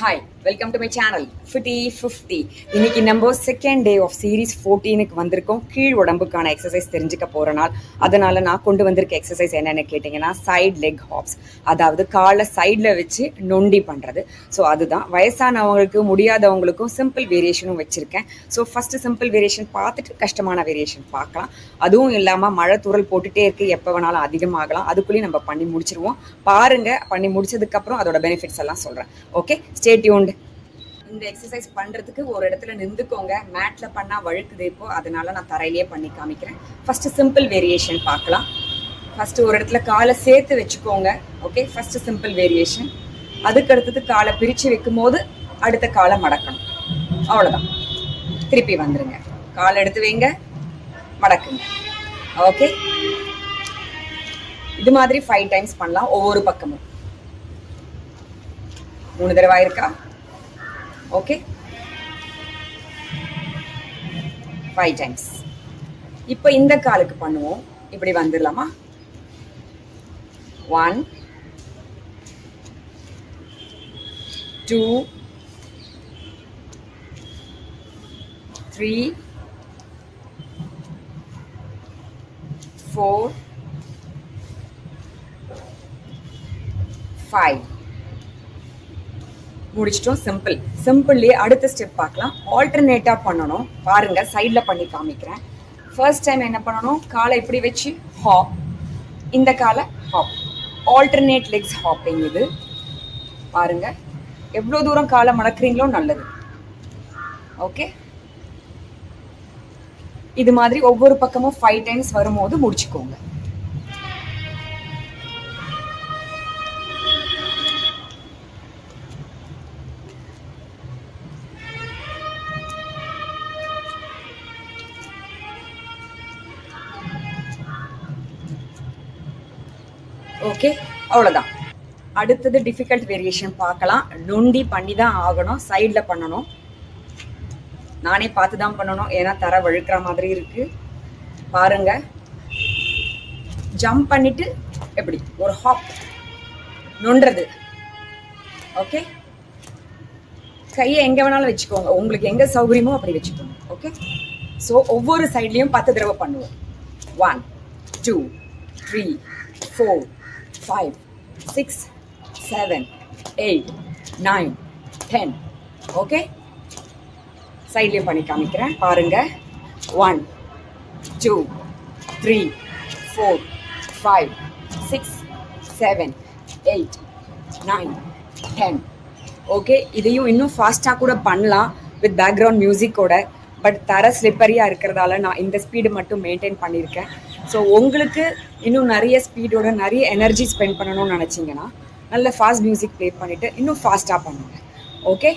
Hi, welcome to my channel fifty 50. இன்னைக்கு நம்ம second day of series 14க்கு வந்திருக்கோம். கீழ் உடம்புக்கான எக்ஸசைஸ் தெரிஞ்சுக்க போகிற நாள். அதனால் நான் கொண்டு வந்திருக்க எக்ஸசைஸ் என்னென்னு கேட்டிங்கன்னா சைட் லெக் ஹாப்ஸ், அதாவது காலை சைடில் வச்சு நொண்டி பண்ணுறது. ஸோ அதுதான் வயசானவங்களுக்கு முடியாதவங்களுக்கும் சிம்பிள் வேரியேஷனும் வச்சுருக்கேன். ஸோ ஃபஸ்ட்டு சிம்பிள் வேரியேஷன் பார்த்துட்டு கஷ்டமான வேரியேஷன் பார்க்கலாம். அதுவும் இல்லாமல் மழை தூரல் போட்டுகிட்டே இருக்குது, எப்போ வேணாலும் அதிகமாகலாம். அதுக்குள்ளேயும் நம்ம பண்ணி முடிச்சிருவோம். பாருங்கள், பண்ணி முடிச்சதுக்கப்புறம் அதோட பெனிஃபிட்ஸ் எல்லாம் சொல்கிறேன். Okay, stay tuned. இந்த எக்ஸசைஸ் பண்ணுறதுக்கு ஒரு இடத்துல நின்றுக்கோங்க. மேட்டில் பண்ணால் வழுக்குது இப்போ, அதனால நான் தரையிலேயே பண்ணி காமிக்கிறேன். ஃபஸ்ட்டு சிம்பிள் வேரியேஷன் பார்க்கலாம். ஃபஸ்ட்டு ஒரு இடத்துல காலை சேர்த்து வச்சுக்கோங்க. Okay, first simple variation. அதுக்கு அடுத்தது காலை பிரித்து வைக்கும் போது அடுத்த காலை மடக்கணும். அவ்வளோதான். திருப்பி வந்துடுங்க, காலை எடுத்து வைங்க, மடக்குங்க. ஓகே, இது மாதிரி 5 டைம்ஸ் பண்ணலாம் ஒவ்வொரு பக்கமும். 3 தடவை இருக்கா? Okay, 5 times. இப்போ இந்த காலுக்கு பண்ணுவோம். இப்படி வந்துடலாமா? 1 2 3 4 5 முடிச்சிட்டோம். சிம்பிள்லேயே அடுத்த ஸ்டெப் பார்க்கலாம். ஆல்டர்னேட்டாக பண்ணணும். பாருங்க, சைடில் பண்ணி காமிக்கிறேன். ஃபர்ஸ்ட் டைம் என்ன பண்ணணும், காலை இப்படி வச்சு ஹாப், இந்த காலை ஹாப், ஆல்டர்னேட் லெக்ஸ் ஹாப்பிங். இது பாருங்க, எவ்வளோ தூரம் காலை மடக்குறீங்களோ நல்லது. ஓகே, இது மாதிரி ஒவ்வொரு பக்கமும் 5 டைம்ஸ் வரும்போது முடிச்சுக்கோங்க. ஓகே, அவ்வளோதான். அடுத்தது டிஃபிகல்ட் வேரியேஷன் பார்க்கலாம். நொண்டி பண்ணி தான் ஆகணும், சைடில் பண்ணணும். நானே பார்த்து தான் பண்ணணும், ஏன்னா தர வழுக்கிற மாதிரி இருக்கு. பாருங்க, ஜம்ப் பண்ணிட்டு எப்படி ஒரு ஹாப் நொன்றது. ஓகே, கையை எங்கே வேணாலும் வச்சுக்கோங்க, உங்களுக்கு எங்கே சௌகரியமோ அப்படி வச்சுக்கோங்க. ஓகே, ஸோ ஒவ்வொரு சைட்லேயும் 10 தடவை பண்ணுவோம். 1 2 3 4 5 6 7 8 9 10. ஓகே, சைட்லேயும் பண்ணி காமிக்கிறேன். பாருங்க, 1 2 3 4 5 6 7 8 9 10. ஓகே, இதையும் இன்னும் ஃபாஸ்ட்டாக கூட பண்ணலாம் வித் பேக்ரவுண்ட் மியூசிக்கோட. பட் தர ஸ்லிப்பரியாக இருக்கிறதால நான் இந்த ஸ்பீடு மட்டும் மெயின்டைன் பண்ணியிருக்கேன். ஸோ உங்களுக்கு இன்னும் நிறைய ஸ்பீடோட நிறைய எனர்ஜி ஸ்பெண்ட் பண்ணணும்னு நினச்சிங்கன்னா நல்ல ஃபாஸ்ட் மியூசிக் ப்ளே பண்ணிவிட்டு இன்னும் ஃபாஸ்ட்டாக பண்ணுங்கள். ஓகே,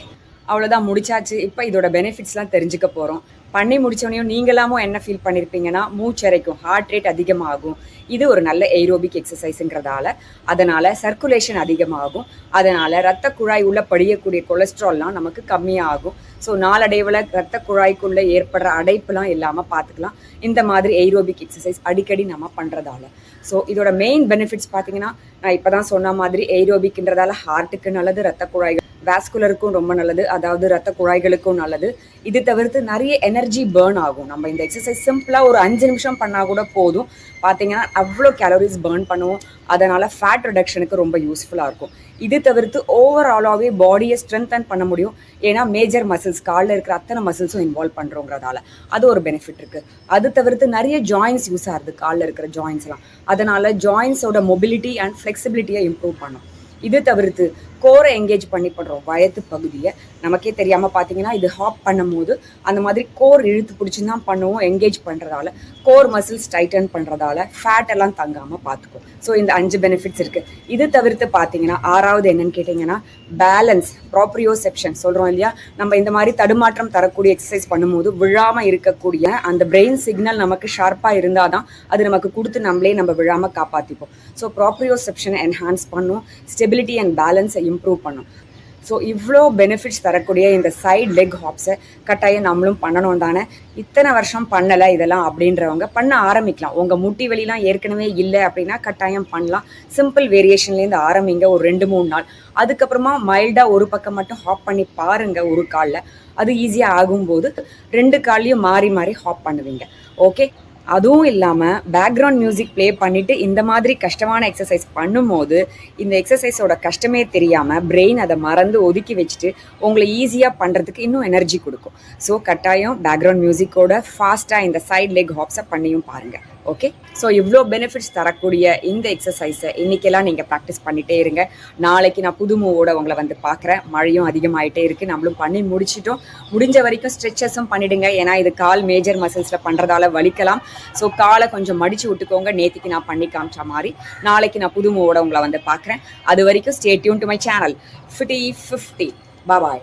அவ்வளோதான், முடிச்சாச்சு. இப்போ இதோட பெனிஃபிட்ஸ்லாம் தெரிஞ்சுக்க போகிறோம். பண்ணி முடித்தோடனையும் நீங்களாமும் என்ன ஃபீல் பண்ணியிருப்பீங்கன்னா, மூச்சரைக்கும், ஹார்ட் ரேட் அதிகமாகும். இது ஒரு நல்ல ஏரோபிக் எக்ஸசைஸுங்கிறதால அதனால் சர்க்குலேஷன் அதிகமாகும். அதனால் ரத்த குழாய் உள்ள படியக்கூடிய கொலஸ்ட்ரால்லாம் நமக்கு கம்மியாகும். ஸோ நாளடைவில் ரத்த குழாய்க்குள்ளே ஏற்படுற அடைப்புலாம் இல்லாமல் பார்த்துக்கலாம் இந்த மாதிரி ஏரோபிக் எக்ஸசைஸ் அடிக்கடி நம்ம பண்ணுறதால. ஸோ இதோட மெயின் பெனிஃபிட்ஸ் பார்த்தீங்கன்னா, நான் இப்போ தான் சொன்ன மாதிரி ஏரோபிக்ன்றதால ஹார்ட்டுக்கு நல்லது, ரத்த குழாய்கள் வாஸ்குலருக்கும் ரொம்ப நல்லது, அதாவது ரத்த குழாய்களுக்கும் நல்லது. இது தவிர்த்து நிறைய எனர்ஜி பேர்ன் ஆகும். நம்ம இந்த எக்ஸசைஸ் சிம்பிளாக ஒரு 5 நிமிஷம் பண்ணால் கூட போதும். பார்த்தீங்கன்னா அவ்வளோ கேலரிஸ் பேர்ன் பண்ணுவோம். அதனால் ஃபேட் ரிடக்ஷனுக்கு ரொம்ப யூஸ்ஃபுல்லாக இருக்கும். இது தவிர்த்து ஓவராலாகவே பாடியை ஸ்ட்ரென்தன் பண்ண முடியும். ஏன்னா மேஜர் மசில்ஸ், காலில் இருக்கிற அத்தனை மசில்ஸும் இன்வால்வ் பண்ணுறோங்கிறதால அது ஒரு பெனிஃபிட் இருக்குது. அது தவிர்த்து நிறைய ஜாயின்ஸ் யூஸ் ஆகுது, காலில் இருக்கிற ஜாயின்ஸ்லாம். அதனால் ஜாயின்ஸோட மொபிலிட்டி அண்ட் ஃப்ளெக்சிபிலிட்டியை இம்ப்ரூவ் பண்ணும். இது தவிர்த்து கோரை எங்கேஜ் பண்ணி பண்ணுறோம், வயத்து பகுதியை. நமக்கே தெரியாமல் பார்த்தீங்கன்னா இது ஹாப் பண்ணும் போது அந்த மாதிரி கோர் இழுத்து பிடிச்சி தான் பண்ணுவோம். எங்கேஜ் பண்ணுறதால கோர் மசில்ஸ் டைட்டன் பண்ணுறதால ஃபேட் எல்லாம் தங்காமல் பார்த்துக்கும். ஸோ இந்த 5 பெனிஃபிட்ஸ் இருக்குது. இது தவிர்த்து பார்த்தீங்கன்னா 6வது என்னன்னு கேட்டிங்கன்னா பேலன்ஸ், ப்ராப்ரியோசெப்ஷன் சொல்கிறோம் இல்லையா. நம்ம இந்த மாதிரி தடுமாற்றம் தரக்கூடிய எக்ஸசைஸ் பண்ணும்போது விழாமல் இருக்கக்கூடிய அந்த பிரெயின் சிக்னல் நமக்கு ஷார்ப்பாக இருந்தால் தான் அது நமக்கு கொடுத்து நம்ம விழாமல் காப்பாற்றிப்போம். ஸோ ப்ராப்ரியோசெப்ஷனை என்ஹான்ஸ் பண்ணும், ஸ்டெபிலிட்டி அண்ட் பேலன்ஸை இம்ப்ரூவ் பண்ணும். ஸோ இவ்வளோ பெனிஃபிட்ஸ் தரக்கூடிய இந்த சைட் லெக் ஹாப்ஸை கட்டாயம் நம்மளும் பண்ணணும் தானே. இத்தனை வருஷம் பண்ணலை இதெல்லாம் அப்படின்றவங்க பண்ண ஆரம்பிக்கலாம். உங்கள் முட்டி வலிலாம் ஏற்கனவே இல்லை அப்படின்னா கட்டாயம் பண்ணலாம். சிம்பிள் வேரியேஷன்லேருந்து ஆரம்பிங்க ஒரு 2-3 நாள். அதுக்கப்புறமா மைல்டாக ஒரு பக்கம் மட்டும் ஹாப் பண்ணி பாருங்கள் ஒரு காலில். அது ஈஸியாக ஆகும்போது 2 கால்லையும் மாறி மாறி ஹாப் பண்ணுவீங்க. ஓகே. அதுவும் இல்லாமல் பேக்ரவுண்ட் மியூசிக் ப்ளே பண்ணிவிட்டு இந்த மாதிரி கஷ்டமான எக்ஸசைஸ் பண்ணும்போது இந்த எக்ஸசைஸோட கஷ்டமே தெரியாமல் பிரெயின் அதை மறந்து ஒதுக்கி வச்சுட்டு உங்களை ஈஸியாக பண்ணுறதுக்கு இன்னும் எனர்ஜி கொடுக்கும். ஸோ கட்டாயம் பேக்ரவுண்ட் மியூசிக்கோட ஃபாஸ்ட்டாக இந்த சைட் லெக் ஹாப்ஸை பண்ணியும் பாருங்கள். ஓகே. ஸோ இவ்வளோ பெனிஃபிட்ஸ் தரக்கூடிய இந்த எக்ஸசைஸை இன்றைக்கெல்லாம் நீங்கள் ப்ராக்டிஸ் பண்ணிகிட்டே இருங்க. நாளைக்கு நான் புது மூவோட உங்களை வந்து பார்க்குறேன். மழையும் அதிகமாகிட்டே இருக்குது, நம்மளும் பண்ணி முடிச்சிட்டோம். முடிஞ்ச வரைக்கும் ஸ்ட்ரெச்சஸும் பண்ணிவிடுங்க. ஏன்னா இது கால் மேஜர் மசில்ஸில் பண்ணுறதால வலிக்கலாம். ஸோ காலை கொஞ்சம் மடித்து விட்டுக்கோங்க. நேற்றுக்கு நான் பண்ணி காமிச்ச மாதிரி நாளைக்கு நான் புது மூவோட உங்களை வந்து பார்க்குறேன். அது வரைக்கும் stay tune to my channel FITTY50. Bye.